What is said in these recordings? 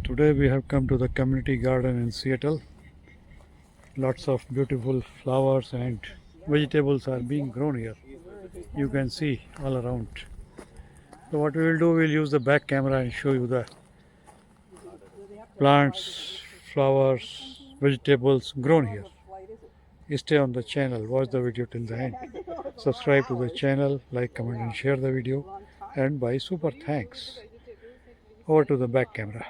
Today we have come to the community garden in Seattle. Lots of beautiful flowers and vegetables are being grown here. You can see all around. So what we will do, we'll use the back camera and show you the plants, flowers, vegetables grown here. Stay on the channel, watch the video till the end. Subscribe to the channel, like, comment and share the video, and buy super thanks. Over to the back camera.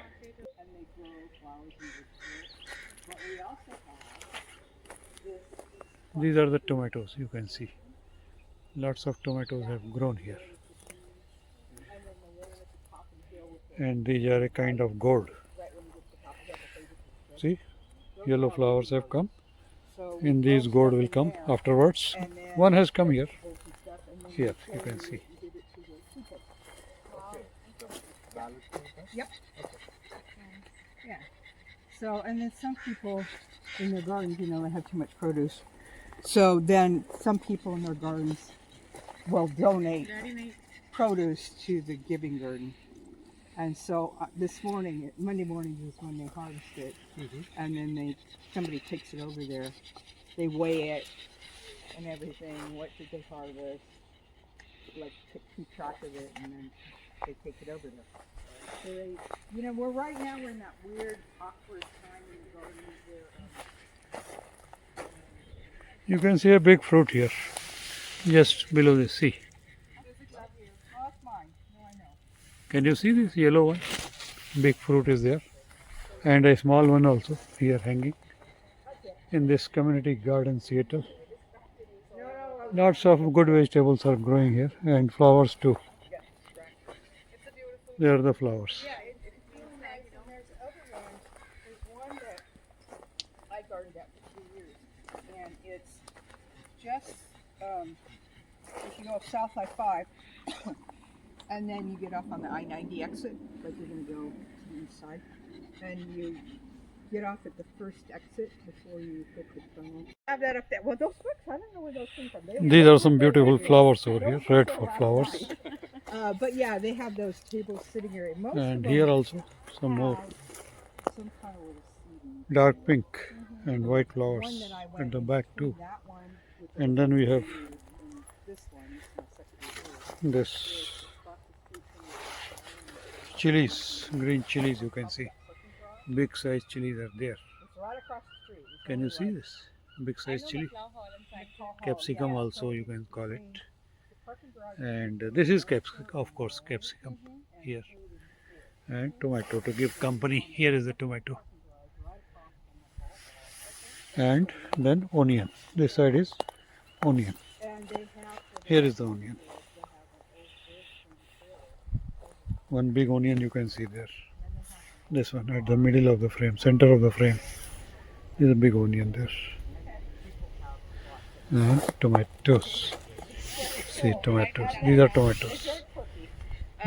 These are the tomatoes, you can see. Lots of tomatoes have grown here. And these are a kind of gourd. See, yellow flowers have come. And these gourd will come afterwards. One has come here. Here, you can see. Yep. Yeah. So, and then some people in their gardens, they have too much produce. So then some people in their gardens will donate produce to the Giving Garden. And so this morning, Monday morning is when they harvest it. And then somebody takes it over there. They weigh it and everything. What did they harvest? Like keep track of it, and then they take it over there. So they, we're right now we're in that weird, awkward time in the garden where. You can see a big fruit here, just below the sea. Oh, that's mine. No, I know. Can you see this yellow one? Big fruit is there, and a small one also here hanging in this community garden, Seattle. Lots of good vegetables are growing here, and flowers too. There are the flowers. Yeah, it's really nice. And there's other ones. There's one that I gardened at for 2 years, and it's just if you go south I-5, and then you get off on the I-90 exit, like you're going to go to the east side, and you get off at the first exit before you hit the tunnel. Have that up there. Well, those books, I don't know where those came from. These are some beautiful flowers over here, red for flowers. But yeah, they have those tables sitting here. Most And of them here also some more have some kind of little seating. dark pink and white One flowers that I at went the in back between too. that one with the And then we have and this one. This is my second year. this chilies, green chilies you can see. Big size chilies are there. It's right across the street. It's Can only you see like this? Big size chili. McCall, Capsicum yeah. also you can call it. The parking garage And this is capsicum, of course, capsicum here. And tomato to give company. Here is the tomato. And then onion. This side is onion. and they have Here is the onion. One big onion you can see there. This one at the middle of the frame, center of the frame. There's a big onion there. And tomatoes. See, tomatoes. These are tomatoes.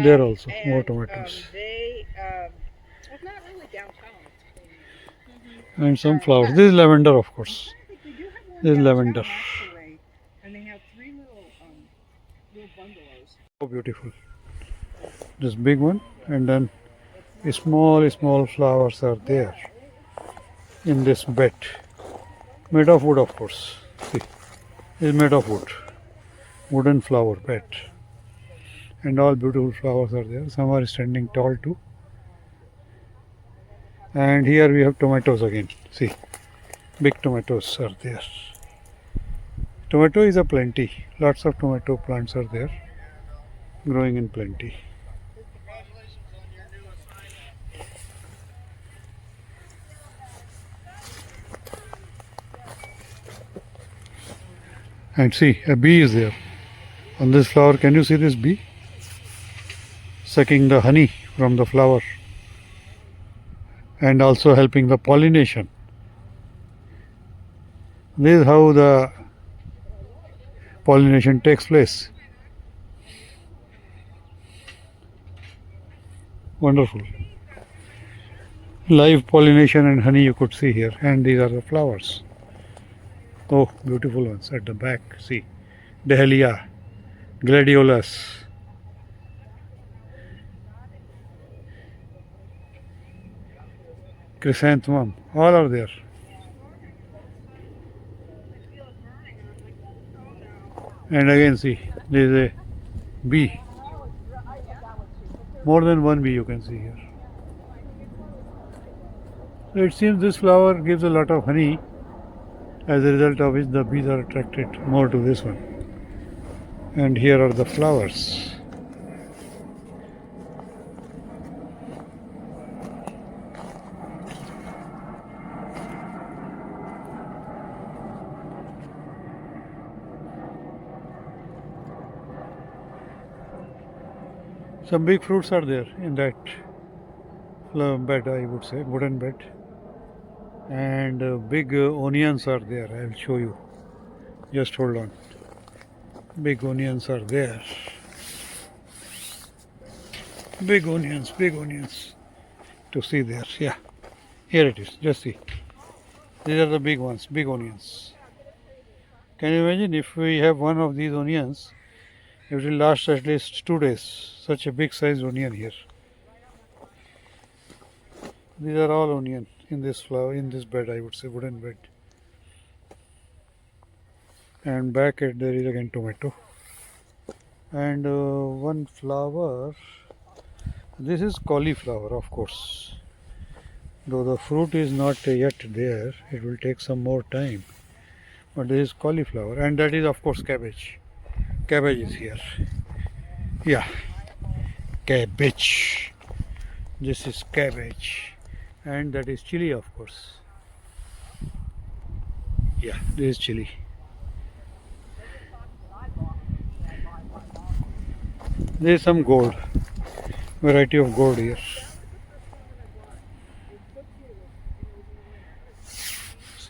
There also more tomatoes. it's not really downtown. And some flowers. This is lavender, of course. They do have one This is downtown, lavender. actually, and they have 3 little bungalows. So beautiful. This big one, and then small flowers are there in this bed. Made of wood, of course. See, it's made of wood. Wooden flower bed. And all beautiful flowers are there. Some are standing tall too. And here we have tomatoes again. See, big tomatoes are there. Tomato is a plenty. Lots of tomato plants are there, growing in plenty. And see, a bee is there. On this flower, can you see this bee? Sucking the honey from the flower. And also helping the pollination. This is how the pollination takes place. Wonderful. Live pollination and honey you could see here. And these are the flowers. Oh, beautiful ones at the back. See, Dahlia, gladiolus. chrysanthemum, all are there. And again see, there is a bee. More than one bee you can see here. So it seems this flower gives a lot of honey, as a result of which the bees are attracted more to this one. And here are the flowers. Some big fruits are there in that flower bed, I would say, wooden bed. And big onions are there. I will show you. Just hold on. Big onions are there. Big onions to see there. Yeah, here it is. Just see. These are the big ones, big onions. Can you imagine if we have one of these onions? It will last at least 2 days. Such a big sized onion here. These are all onion in this flower, in this bed, I would say, wooden bed. And back at there is again tomato. And one flower. This is cauliflower, of course. Though the fruit is not yet there, it will take some more time. But this is cauliflower, and that is, of course, cabbage. Cabbage is here. Yeah, cabbage. This is cabbage, and that is chili, of course. Yeah, this is chili. There is some gold, variety of gold here.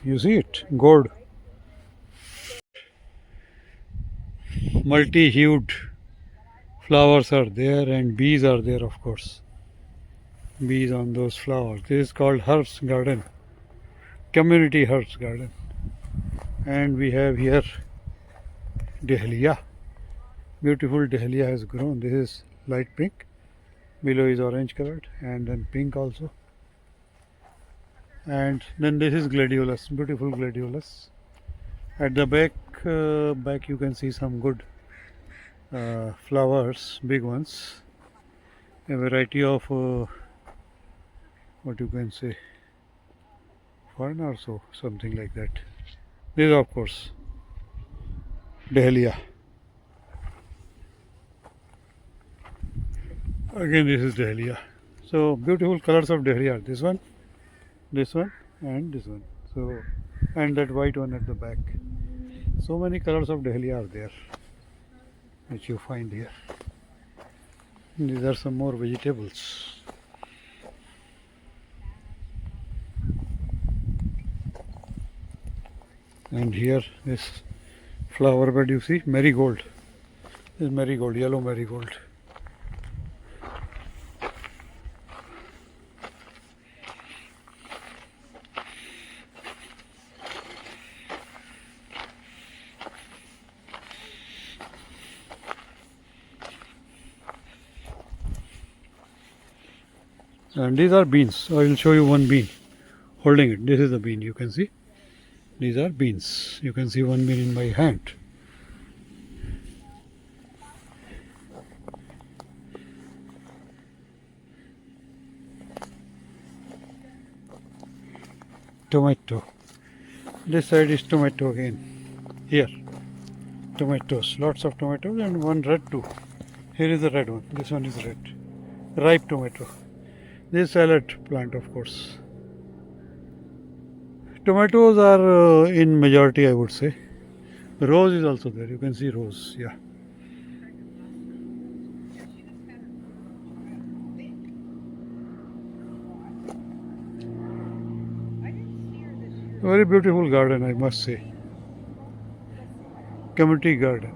You see it, gold. Multi-hued flowers are there, and bees are there, of course. Bees on those flowers. This is called herbs garden, community herbs garden. And we have here dahlia. Beautiful dahlia has grown. This is light pink, below is orange colored, and then pink also. And then this is gladiolus, beautiful gladiolus. At the back you can see some good flowers, big ones. A variety of what you can say, fern or so, something like that. This is, of course, dahlia. Again, this is dahlia. So beautiful colors of dahlia. This one, and this one. So, and that white one at the back. So many colors of dahlia are there, which you find here. These are some more vegetables. And here this flower bed, you see, marigold. This is marigold, yellow marigold. And these are beans. I will show you one bean. Holding it. This is the bean, you can see. These are beans. You can see one bean in my hand. Tomato. This side is tomato again. Here. Tomatoes. Lots of tomatoes, and one red too. Here is the red one. This one is red. Ripe tomato. This salad plant, of course. Tomatoes are in majority, I would say. Rose is also there. You can see rose. Yeah. Very beautiful garden, I must say. Community garden.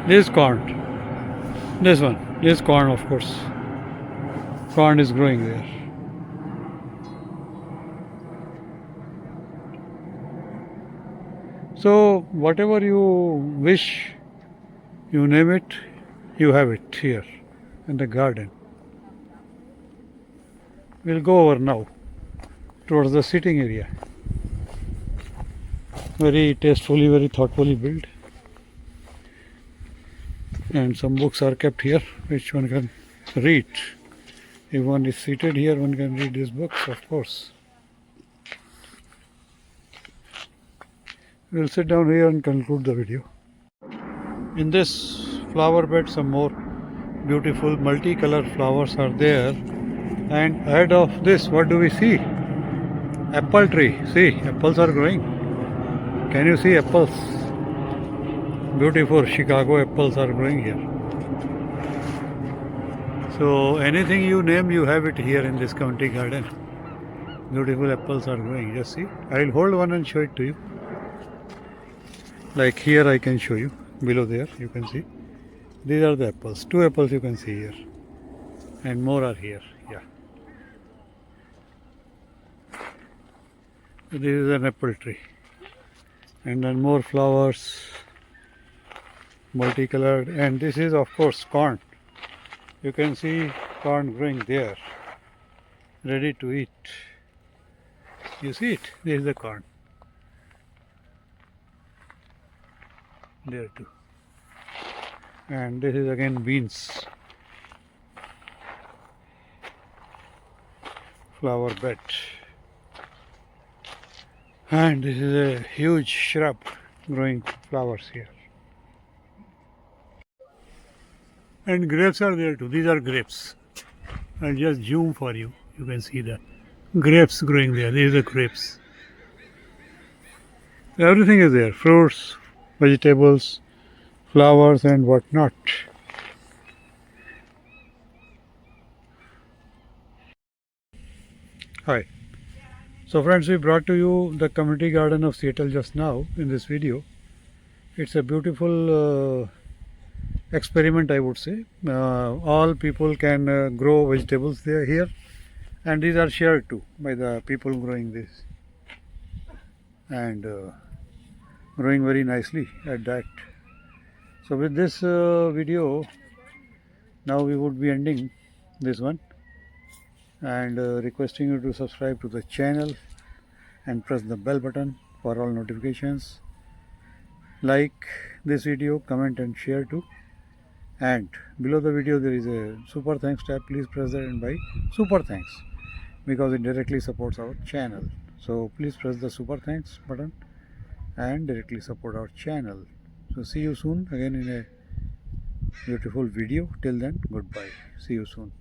This is corn. This one. This is corn, of course. corn is growing there. So whatever you wish, you name it, you have it here in the garden. We'll go over now towards the sitting area. Very tastefully, very thoughtfully built. And some books are kept here which one can read. If one is seated here, one can read these books, of course. We'll sit down here and conclude the video. In this flower bed, some more beautiful multicolored flowers are there. And ahead of this, what do we see? Apple tree. See, apples are growing. Can you see apples? Beautiful Chicago apples are growing here. So anything you name, you have it here in this county garden. Beautiful apples are growing. Just see. I'll hold one and show it to you. Like here I can show you. Below there you can see. These are the apples. 2 apples you can see here. And more are here. Yeah. This is an apple tree. And then more flowers. Multicolored. And this is of course corn. You can see corn growing there. Ready to eat. You see it? This is the corn. There too. And this is again beans. Flower bed. And this is a huge shrub growing flowers here. And grapes are there too. These are grapes. I'll just zoom for you. You can see the grapes growing there. These are grapes. Everything is there. Fruits, vegetables, flowers and whatnot. Hi. So friends, we brought to you the community garden of Seattle just now in this video. It's a beautiful experiment, I would say. All people can grow vegetables there here, and these are shared too by the people growing this, and growing very nicely at that. So with this video, now we would be ending this one, and requesting you to subscribe to the channel and press the bell button for all notifications. Like this video, comment and share too. And below the video there is a super thanks tab. Please press that and buy super thanks, because it directly supports our channel. So please press the super thanks button and directly support our channel. So see you soon again in a beautiful video. Till then, goodbye. See you soon.